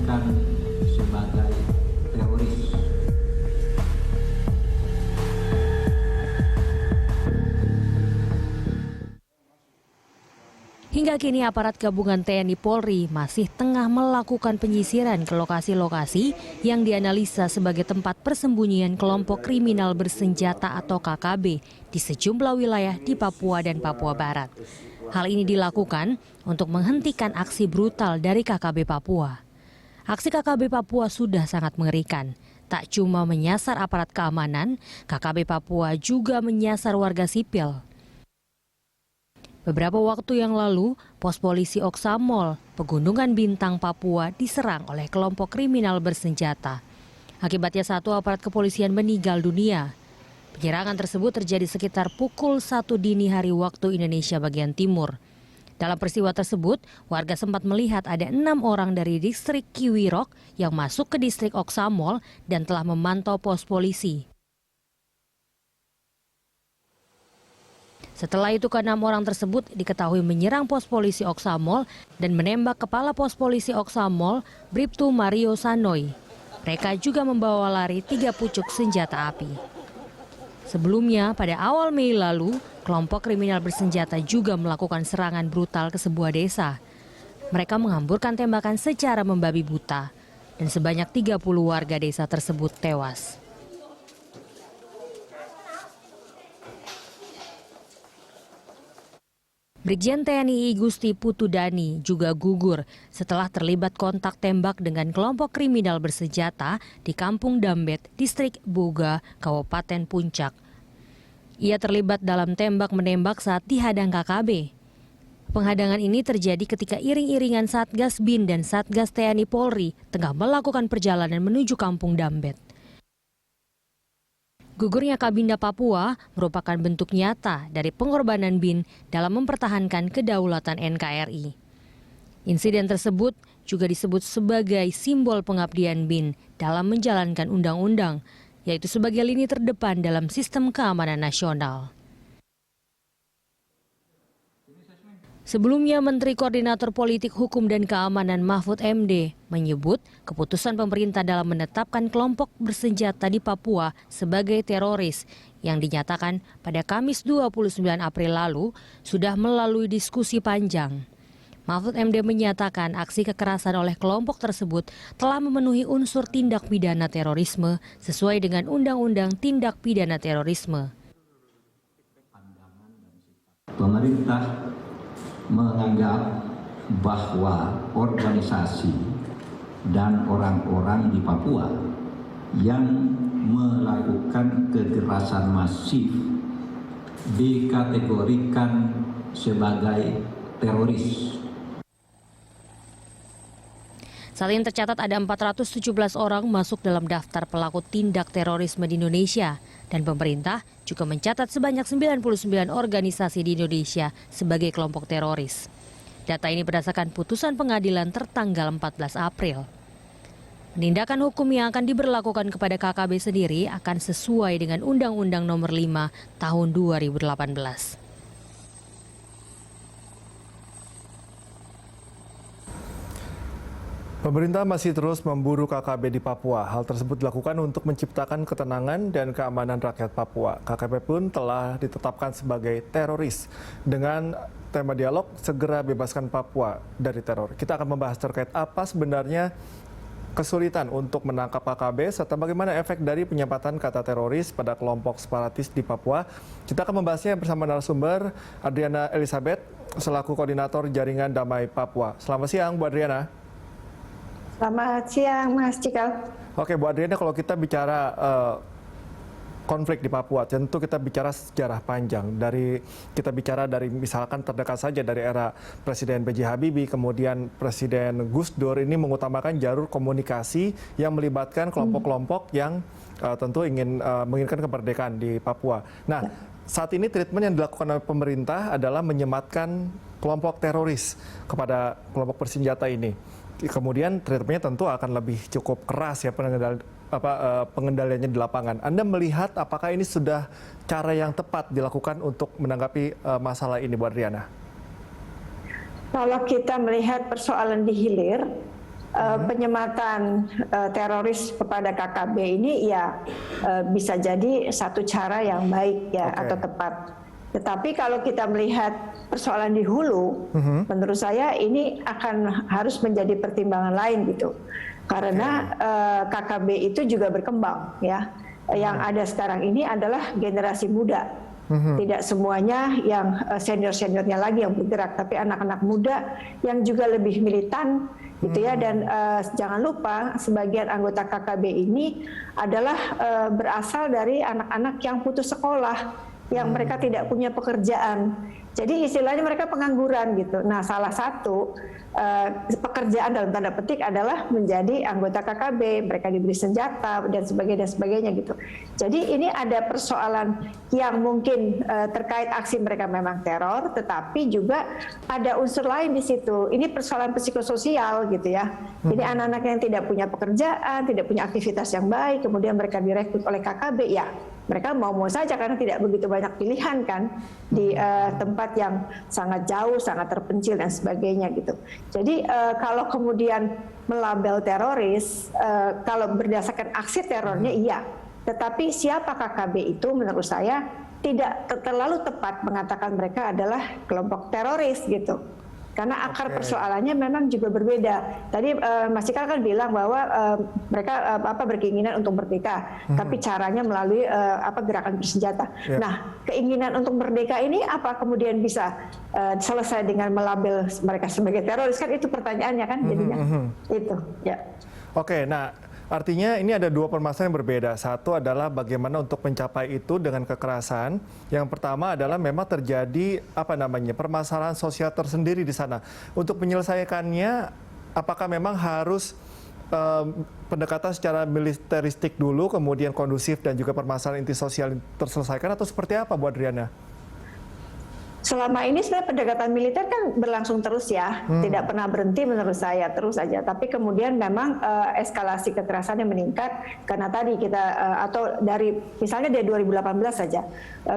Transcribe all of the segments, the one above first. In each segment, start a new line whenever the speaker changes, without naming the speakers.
dikategorikan sebagai teroris.
Hingga kini aparat gabungan TNI Polri masih tengah melakukan penyisiran ke lokasi-lokasi yang dianalisa sebagai tempat persembunyian kelompok kriminal bersenjata atau KKB di sejumlah wilayah di Papua dan Papua Barat. Hal ini dilakukan untuk menghentikan aksi brutal dari KKB Papua. Aksi KKB Papua sudah sangat mengerikan. Tak cuma menyasar aparat keamanan, KKB Papua juga menyasar warga sipil. Beberapa waktu yang lalu, pos polisi Oksamol, Pegunungan Bintang, Papua diserang oleh kelompok kriminal bersenjata. Akibatnya satu aparat kepolisian meninggal dunia. Penyerangan tersebut terjadi sekitar pukul 1 dini hari waktu Indonesia bagian timur. Dalam peristiwa tersebut, warga sempat melihat ada 6 orang dari distrik Kiwirok yang masuk ke distrik Oksamol dan telah memantau pos polisi. Setelah itu ke-6 orang tersebut diketahui menyerang pos polisi Oksamol dan menembak kepala pos polisi Oksamol, Bribtu Mario Sanoy. Mereka juga membawa lari 3 pucuk senjata api. Sebelumnya, pada awal Mei lalu, kelompok kriminal bersenjata juga melakukan serangan brutal ke sebuah desa. Mereka menghamburkan tembakan secara membabi buta dan sebanyak 30 warga desa tersebut tewas. Brigjen TNI Gusti Putudani juga gugur setelah terlibat kontak tembak dengan kelompok kriminal bersenjata di Kampung Dambet, Distrik Buga, Kabupaten Puncak. Ia terlibat dalam tembak-menembak saat dihadang KKB. Penghadangan ini terjadi ketika iring-iringan Satgas BIN dan Satgas TNI Polri tengah melakukan perjalanan menuju Kampung Dambet. Gugurnya Kabinda Papua merupakan bentuk nyata dari pengorbanan BIN dalam mempertahankan kedaulatan NKRI. Insiden tersebut juga disebut sebagai simbol pengabdian BIN dalam menjalankan undang-undang, yaitu sebagai lini terdepan dalam sistem keamanan nasional. Sebelumnya, Menteri Koordinator Politik Hukum dan Keamanan Mahfud MD menyebut keputusan pemerintah dalam menetapkan kelompok bersenjata di Papua sebagai teroris yang dinyatakan pada Kamis 29 April lalu sudah melalui diskusi panjang. Mahfud MD menyatakan aksi kekerasan oleh kelompok tersebut telah memenuhi unsur tindak pidana terorisme sesuai dengan Undang-Undang Tindak Pidana Terorisme.
Pemerintah menganggap bahwa organisasi dan orang-orang di Papua yang melakukan kekerasan masif dikategorikan sebagai teroris.
Saat ini tercatat ada 417 orang masuk dalam daftar pelaku tindak terorisme di Indonesia. Dan pemerintah juga mencatat sebanyak 99 organisasi di Indonesia sebagai kelompok teroris. Data ini berdasarkan putusan pengadilan tertanggal 14 April. Penindakan hukum yang akan diberlakukan kepada KKB sendiri akan sesuai dengan Undang-Undang Nomor 5 Tahun 2018.
Pemerintah masih terus memburu KKB di Papua. Hal tersebut dilakukan untuk menciptakan ketenangan dan keamanan rakyat Papua. KKB pun telah ditetapkan sebagai teroris dengan tema dialog segera bebaskan Papua dari teror. Kita akan membahas terkait apa sebenarnya kesulitan untuk menangkap KKB serta bagaimana efek dari penyempatan kata teroris pada kelompok separatis di Papua. Kita akan membahasnya bersama narasumber Adriana Elizabeth selaku koordinator Jaringan Damai Papua. Selamat siang, Bu Adriana.
Selamat siang, Mas Cikal.
Oke, Bu Adriana, kalau kita bicara konflik di Papua, tentu kita bicara sejarah panjang. Kita bicara dari misalkan terdekat saja dari era Presiden B.J. Habibie, kemudian Presiden Gus Dur ini mengutamakan jalur komunikasi yang melibatkan kelompok-kelompok yang tentu menginginkan kemerdekaan di Papua. Nah, saat ini treatment yang dilakukan oleh pemerintah adalah menyematkan kelompok teroris kepada kelompok bersenjata ini. Kemudian treatmentnya tentu akan lebih cukup keras ya pengendaliannya di lapangan. Anda melihat apakah ini sudah cara yang tepat dilakukan untuk menanggapi masalah ini, Bu Adriana?
Kalau kita melihat persoalan di hilir, penyematan teroris kepada KKB ini ya bisa jadi satu cara yang baik ya atau tepat. Tetapi kalau kita melihat persoalan di hulu, menurut saya ini akan harus menjadi pertimbangan lain gitu. Karena KKB itu juga berkembang ya. Yang ada sekarang ini adalah generasi muda. Tidak semuanya yang senior-seniornya lagi yang bergerak, tapi anak-anak muda yang juga lebih militan gitu ya. Dan jangan lupa sebagian anggota KKB ini adalah berasal dari anak-anak yang putus sekolah, yang mereka tidak punya pekerjaan. Jadi istilahnya mereka pengangguran gitu. Nah, salah satu pekerjaan dalam tanda petik adalah menjadi anggota KKB, mereka diberi senjata dan sebagainya gitu. Jadi ini ada persoalan yang mungkin terkait aksi mereka memang teror, tetapi juga ada unsur lain di situ. Ini persoalan psikososial gitu ya. Jadi anak-anak yang tidak punya pekerjaan, tidak punya aktivitas yang baik, kemudian mereka direkrut oleh KKB, ya mereka mau-mau saja karena tidak begitu banyak pilihan kan di tempat yang sangat jauh, sangat terpencil dan sebagainya gitu. Jadi kalau kemudian melabel teroris, kalau berdasarkan aksi terornya iya, tetapi siapa KKB itu menurut saya tidak terlalu tepat mengatakan mereka adalah kelompok teroris gitu. Karena akar persoalannya memang juga berbeda. Tadi Mas Cikal kan bilang bahwa mereka berkeinginan untuk merdeka, tapi caranya melalui gerakan bersenjata. Nah, keinginan untuk merdeka ini apa kemudian bisa selesai dengan melabel mereka sebagai teroris? Kan itu pertanyaannya kan jadinya. Itu ya.
Oke, nah artinya ini ada dua permasalahan yang berbeda. Satu adalah bagaimana untuk mencapai itu dengan kekerasan. Yang pertama adalah memang terjadi permasalahan sosial tersendiri di sana. Untuk menyelesaikannya, apakah memang harus pendekatan secara militeristik dulu, kemudian kondusif dan juga permasalahan inti sosial terselesaikan, atau seperti apa, Bu Adriana?
Selama ini sebenarnya pendekatan militer kan berlangsung terus ya, tidak pernah berhenti menurut saya, terus saja. Tapi kemudian memang eskalasi kekerasannya meningkat karena tadi kita atau dari misalnya dari 2018 saja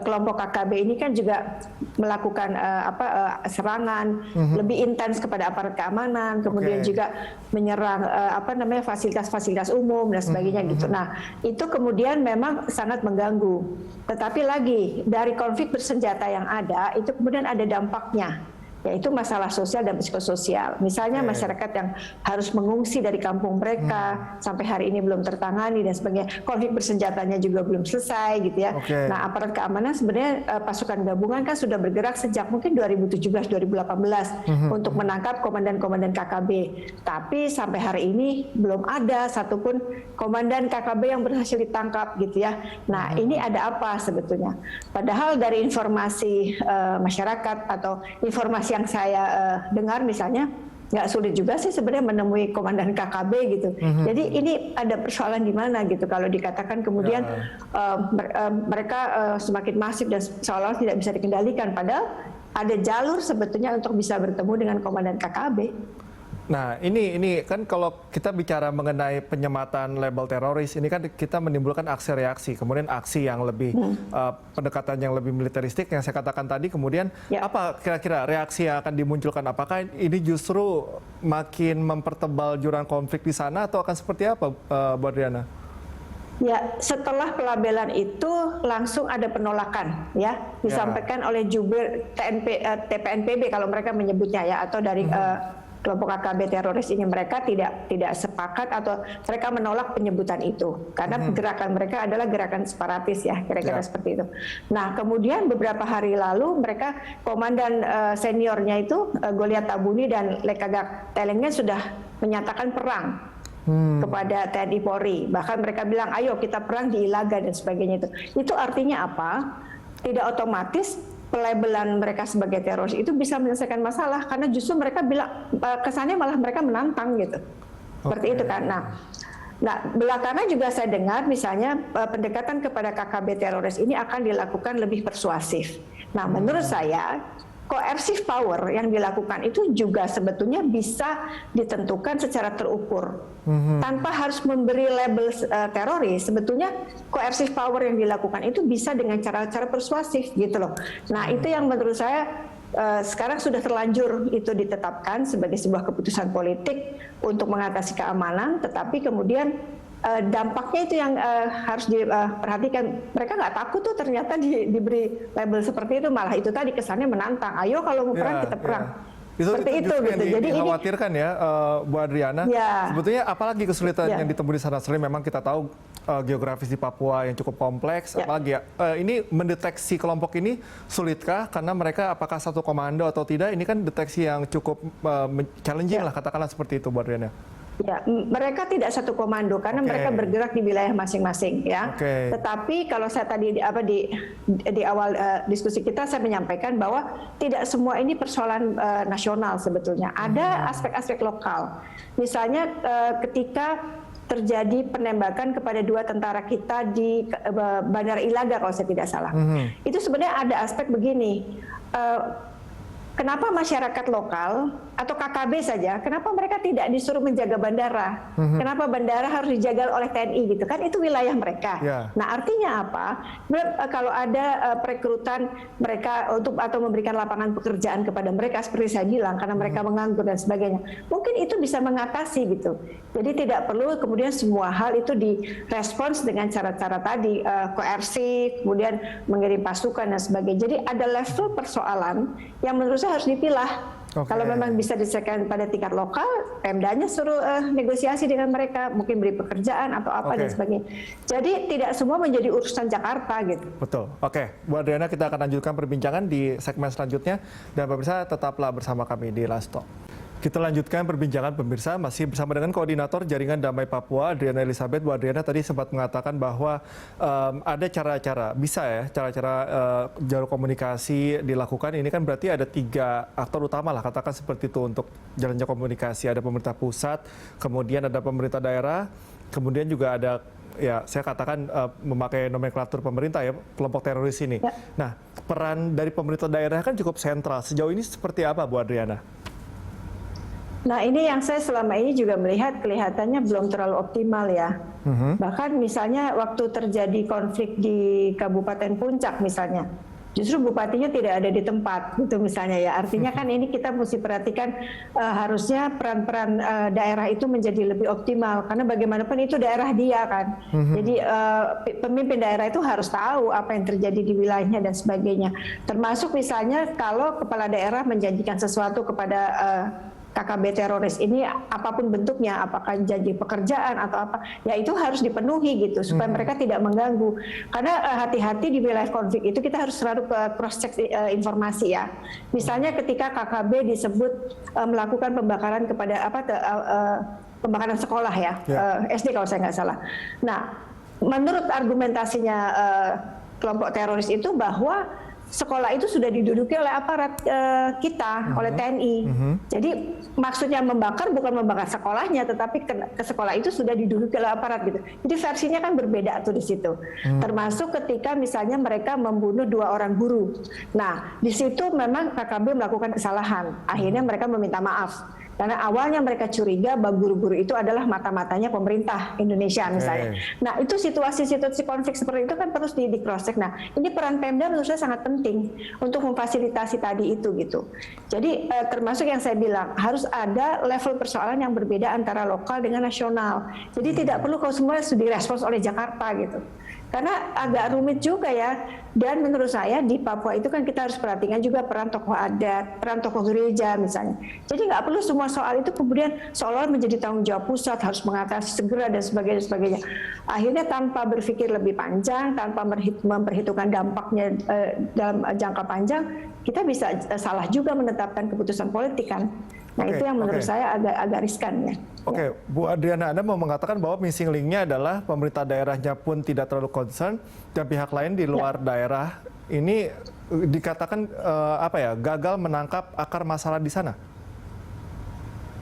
kelompok KKB ini kan juga melakukan serangan lebih intens kepada aparat keamanan, kemudian juga menyerang fasilitas-fasilitas umum dan sebagainya gitu. Nah, itu kemudian memang sangat mengganggu. Tetapi lagi dari konflik bersenjata yang ada itu kemudian ada dampaknya, yaitu masalah sosial dan psikososial. Misalnya masyarakat yang harus mengungsi dari kampung mereka sampai hari ini belum tertangani dan sebagainya. Konflik bersenjatanya juga belum selesai gitu ya. Nah, aparat keamanan sebenarnya pasukan gabungan kan sudah bergerak sejak mungkin 2017-2018 untuk menangkap komandan-komandan KKB. Tapi sampai hari ini belum ada satupun komandan KKB yang berhasil ditangkap gitu ya. Nah, ini ada apa sebetulnya? Padahal dari informasi masyarakat atau informasi yang saya dengar misalnya, nggak sulit juga sih sebenarnya menemui komandan KKB gitu. Jadi ini ada persoalan di mana gitu kalau dikatakan kemudian mereka semakin masif dan seolah-olah tidak bisa dikendalikan, padahal ada jalur sebetulnya untuk bisa bertemu dengan komandan KKB.
Nah, ini kan kalau kita bicara mengenai penyematan label teroris, ini kan kita menimbulkan aksi reaksi, kemudian aksi yang lebih pendekatan yang lebih militeristik yang saya katakan tadi, kemudian apa kira-kira reaksi yang akan dimunculkan? Apakah ini justru makin mempertebal jurang konflik di sana atau akan seperti apa, Bu Adriana?
Ya, setelah pelabelan itu langsung ada penolakan ya, disampaikan oleh jubir TPNPB kalau mereka menyebutnya ya, atau dari kelompok KKB teroris ini. Mereka tidak sepakat atau mereka menolak penyebutan itu karena gerakan mereka adalah gerakan separatis ya, kira-kira seperti itu. Nah, kemudian beberapa hari lalu mereka komandan seniornya itu Goliath Tabuni dan Lekagak Telengnya sudah menyatakan perang kepada TNI Polri. Bahkan mereka bilang ayo kita perang di Ilaga dan sebagainya itu. Itu artinya apa? Tidak otomatis pelabelan mereka sebagai teroris itu bisa menyelesaikan masalah, karena justru mereka bilang kesannya malah mereka menantang gitu. Seperti itu kan. Nah, belakangan juga saya dengar misalnya pendekatan kepada KKB teroris ini akan dilakukan lebih persuasif. Nah, menurut saya coercive power yang dilakukan itu juga sebetulnya bisa ditentukan secara terukur. Tanpa harus memberi label teroris, sebetulnya coercive power yang dilakukan itu bisa dengan cara-cara persuasif gitu loh. Nah, itu yang menurut saya sekarang sudah terlanjur itu ditetapkan sebagai sebuah keputusan politik untuk mengatasi keamanan, tetapi kemudian dampaknya itu yang harus diperhatikan. Mereka nggak takut tuh ternyata diberi label seperti itu, malah itu tadi kesannya menantang. Ayo kalau mau perang kita perang. Seperti itu gitu. Jadi
dikhawatirkan ya, Bu Adriana.
Ya.
Sebetulnya apalagi kesulitan yang ditemui di sana? Selain memang kita tahu geografis di Papua yang cukup kompleks, apalagi ya ini mendeteksi kelompok ini sulitkah? Karena mereka apakah satu komando atau tidak? Ini kan deteksi yang cukup challenging lah, katakanlah seperti itu, Bu Adriana.
Ya, mereka tidak satu komando karena mereka bergerak di wilayah masing-masing ya. Tetapi kalau saya tadi di awal diskusi kita saya menyampaikan bahwa tidak semua ini persoalan nasional sebetulnya. Ada aspek-aspek lokal. Misalnya ketika terjadi penembakan kepada 2 tentara kita di Bandara Ilaga kalau saya tidak salah. Itu sebenarnya ada aspek begini. Kenapa masyarakat lokal atau KKB saja, kenapa mereka tidak disuruh menjaga bandara? Kenapa bandara harus dijaga oleh TNI gitu kan? Itu wilayah mereka. Nah, artinya apa? Kalau ada perekrutan mereka untuk atau memberikan lapangan pekerjaan kepada mereka seperti saya bilang karena mereka menganggur dan sebagainya, mungkin itu bisa mengatasi gitu. Jadi tidak perlu kemudian semua hal itu direspons dengan cara-cara tadi koersif, kemudian mengirim pasukan dan sebagainya. Jadi ada level persoalan yang menurut saya harus dipilah. Kalau memang bisa diselesaikan pada tingkat lokal, Pemdanya suruh negosiasi dengan mereka, mungkin beri pekerjaan atau apa dan sebagainya. Jadi tidak semua menjadi urusan Jakarta gitu.
Betul. Oke, Bu Adriana, kita akan lanjutkan perbincangan di segmen selanjutnya dan pemirsa tetaplah bersama kami di Last Talk. Kita lanjutkan perbincangan pemirsa, masih bersama dengan Koordinator Jaringan Damai Papua, Adriana Elizabeth. Bu Adriana tadi sempat mengatakan bahwa ada cara-cara, bisa ya, cara-cara jalur komunikasi dilakukan. Ini kan berarti ada 3 aktor utama lah, katakan seperti itu untuk jalannya komunikasi. Ada pemerintah pusat, kemudian ada pemerintah daerah, kemudian juga ada, ya saya katakan memakai nomenklatur pemerintah ya, kelompok teroris ini. Nah, peran dari pemerintah daerah kan cukup sentral. Sejauh ini seperti apa, Bu Adriana?
Nah, ini yang saya selama ini juga melihat kelihatannya belum terlalu optimal ya. Bahkan misalnya waktu terjadi konflik di Kabupaten Puncak misalnya, justru bupatinya tidak ada di tempat gitu misalnya ya. Artinya kan ini kita mesti perhatikan harusnya peran-peran daerah itu menjadi lebih optimal karena bagaimanapun itu daerah dia kan. Jadi pemimpin daerah itu harus tahu apa yang terjadi di wilayahnya dan sebagainya. Termasuk misalnya kalau kepala daerah menjanjikan sesuatu kepada KKB teroris ini apapun bentuknya, apakah janji pekerjaan atau apa, ya itu harus dipenuhi gitu supaya mereka tidak mengganggu. Karena hati-hati di wilayah konflik itu kita harus selalu cross check informasi ya. Misalnya ketika KKB disebut melakukan pembakaran kepada pembakaran sekolah ya, SD kalau saya nggak salah. Nah, menurut argumentasinya kelompok teroris itu bahwa sekolah itu sudah diduduki oleh aparat kita, oleh TNI. Jadi maksudnya membakar bukan membakar sekolahnya, tetapi ke sekolah itu sudah diduduki oleh aparat gitu. Jadi versinya kan berbeda tuh di situ. Termasuk ketika misalnya mereka membunuh 2 orang guru. Nah, di situ memang KKB melakukan kesalahan. Akhirnya mereka meminta maaf. Karena awalnya mereka curiga bahwa guru-guru itu adalah mata-matanya pemerintah Indonesia misalnya. Nah, itu situasi-situasi konflik seperti itu kan terus di cross-check. Nah, ini peran Pemda menurut saya sangat penting untuk memfasilitasi tadi itu gitu. Jadi termasuk yang saya bilang, harus ada level persoalan yang berbeda antara lokal dengan nasional. Jadi tidak perlu kalau semua sudah direspons oleh Jakarta gitu. Karena agak rumit juga ya, dan menurut saya di Papua itu kan kita harus perhatikan juga peran tokoh adat, peran tokoh gereja misalnya. Jadi nggak perlu semua soal itu kemudian seolah-olah menjadi tanggung jawab pusat, harus mengatasi segera dan sebagainya. Akhirnya tanpa berpikir lebih panjang, tanpa memperhitungkan dampaknya dalam jangka panjang, kita bisa salah juga menetapkan keputusan politik kan. Nah, itu yang menurut saya agak riskan ya.
Oke, Bu Adriana, Anda mau mengatakan bahwa missing link-nya adalah pemerintah daerahnya pun tidak terlalu concern dan pihak lain di luar daerah ini dikatakan gagal menangkap akar masalah di sana.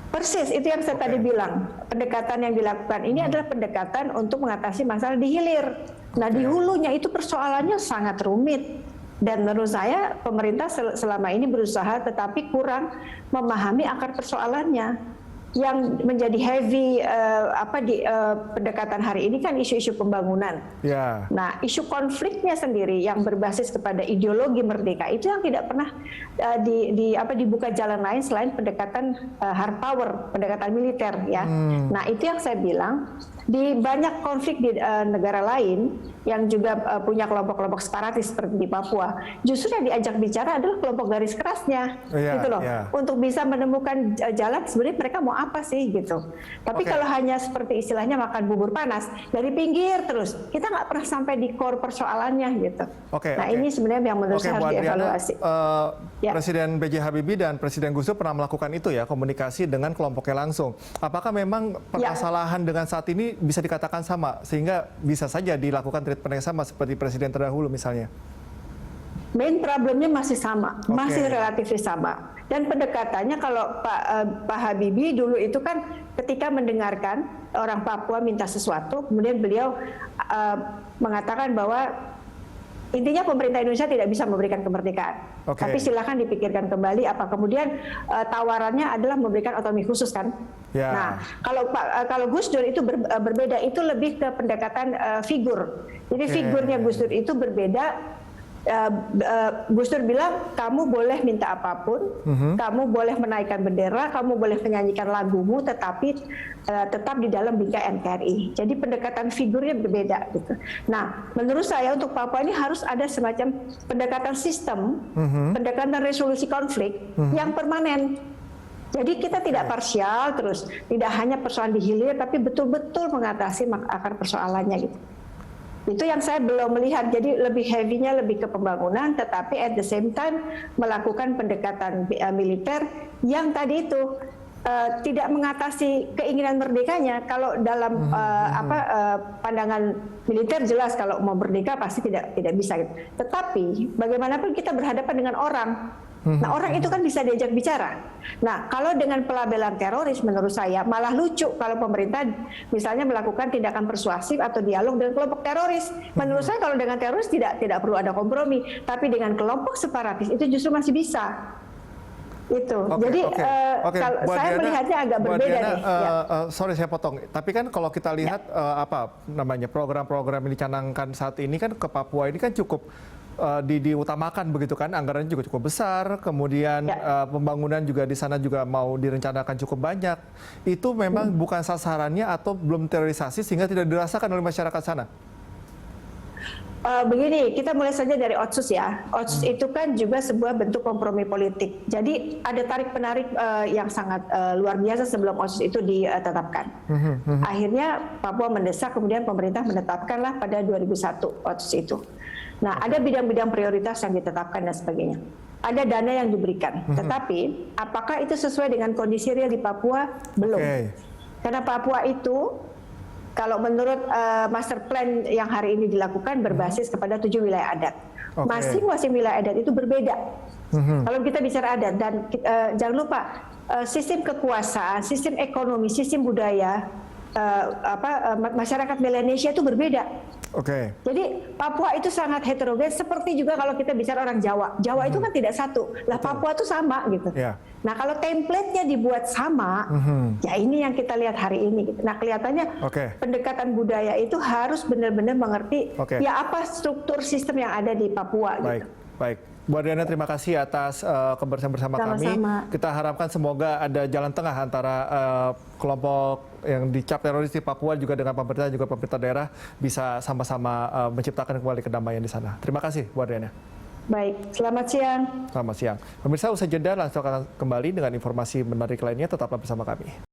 Persis, itu yang saya tadi bilang. Pendekatan yang dilakukan ini adalah pendekatan untuk mengatasi masalah di hilir. Nah, di hulunya itu persoalannya sangat rumit. Dan menurut saya pemerintah selama ini berusaha tetapi kurang memahami akar persoalannya. yang menjadi heavy pendekatan hari ini kan isu-isu pembangunan.
Ya.
Nah, isu konfliknya sendiri yang berbasis kepada ideologi merdeka itu yang tidak pernah dibuka jalan lain selain pendekatan hard power, pendekatan militer ya. Nah, itu yang saya bilang di banyak konflik di negara lain yang juga punya kelompok-kelompok separatis seperti di Papua, justru yang diajak bicara adalah kelompok garis kerasnya, gitu loh, untuk bisa menemukan jalan sebenarnya mereka mau apa sih gitu. Tapi kalau hanya seperti istilahnya makan bubur panas dari pinggir terus, kita nggak pernah sampai di core persoalannya gitu. Nah ini sebenarnya yang menurut saya harus dievaluasi.
Presiden B.J. Habibie dan Presiden Gus Dur pernah melakukan itu ya, komunikasi dengan kelompoknya langsung. Apakah memang permasalahan dengan saat ini bisa dikatakan sama, sehingga bisa saja dilakukan treatment yang sama seperti presiden terdahulu misalnya?
Main problemnya masih sama, masih relatif sama. Dan pendekatannya kalau Pak Habibie dulu itu kan ketika mendengarkan orang Papua minta sesuatu, kemudian beliau mengatakan bahwa intinya pemerintah Indonesia tidak bisa memberikan kemerdekaan. Tapi silakan dipikirkan kembali apa kemudian tawarannya adalah memberikan otonomi khusus kan. Nah, kalau Gus Dur itu berbeda, itu lebih ke pendekatan figur. Jadi figurnya Gus Dur itu berbeda. Gus Dur bilang kamu boleh minta apapun, kamu boleh menaikkan bendera, kamu boleh menyanyikan lagumu, tetapi tetap di dalam bingkai NKRI. Jadi pendekatan figurnya berbeda gitu. Nah, menurut saya untuk Papua ini harus ada semacam pendekatan sistem, pendekatan resolusi konflik yang permanen. Jadi kita tidak parsial terus, tidak hanya persoalan dihilir, tapi betul-betul mengatasi akar persoalannya gitu. Itu yang saya belum melihat, jadi lebih heavy-nya lebih ke pembangunan, tetapi at the same time melakukan pendekatan militer yang tadi itu tidak mengatasi keinginan merdekanya. Kalau dalam pandangan militer jelas kalau mau merdeka pasti tidak bisa. Gitu. Tetapi bagaimanapun kita berhadapan dengan orang. Nah, orang itu kan bisa diajak bicara. Nah, kalau dengan pelabelan teroris menurut saya malah lucu kalau pemerintah misalnya melakukan tindakan persuasif atau dialog dengan kelompok teroris. Menurut saya kalau dengan teroris tidak perlu ada kompromi, tapi dengan kelompok separatis itu justru masih bisa. Itu. Jadi kalau saya melihatnya agak berbeda nih.
Sorry saya potong. Tapi kan kalau kita lihat program-program yang dicanangkan saat ini kan ke Papua ini kan cukup diutamakan begitu kan, anggarannya juga cukup besar, kemudian pembangunan juga di sana juga mau direncanakan cukup banyak. Itu memang bukan sasarannya atau belum terorisasi sehingga tidak dirasakan oleh masyarakat sana?
Begini, kita mulai saja dari Otsus ya. Otsus itu kan juga sebuah bentuk kompromi politik. Jadi ada tarik-penarik yang sangat luar biasa sebelum Otsus itu ditetapkan. Akhirnya Papua mendesak, kemudian pemerintah menetapkanlah pada 2001 Otsus itu. Nah, ada bidang-bidang prioritas yang ditetapkan dan sebagainya. Ada dana yang diberikan. Tetapi, apakah itu sesuai dengan kondisi real di Papua? Belum. Karena Papua itu, kalau menurut master plan yang hari ini dilakukan berbasis kepada 7 wilayah adat. Masing-masing wilayah adat itu berbeda. Kalau kita bicara adat, dan jangan lupa sistem kekuasaan, sistem ekonomi, sistem budaya, masyarakat Melanesia itu berbeda. Jadi Papua itu sangat heterogen, seperti juga kalau kita bicara orang Jawa. Jawa itu kan tidak satu. Lah Papua itu sama gitu. Nah kalau template-nya dibuat sama, ya ini yang kita lihat hari ini. Gitu. Nah kelihatannya pendekatan budaya itu harus benar-benar mengerti ya apa struktur sistem yang ada di Papua.
Baik. Bu Adriana, terima kasih atas kebersamaan bersama kami. Kita harapkan semoga ada jalan tengah antara kelompok yang dicap teroris di Papua juga dengan pemerintah juga pemerintah daerah bisa sama-sama menciptakan kembali kedamaian di sana. Terima kasih, Bu Adriana.
Baik, selamat siang.
Selamat siang. Pemirsa, usai jeda langsung akan kembali dengan informasi menarik lainnya. Tetaplah bersama kami.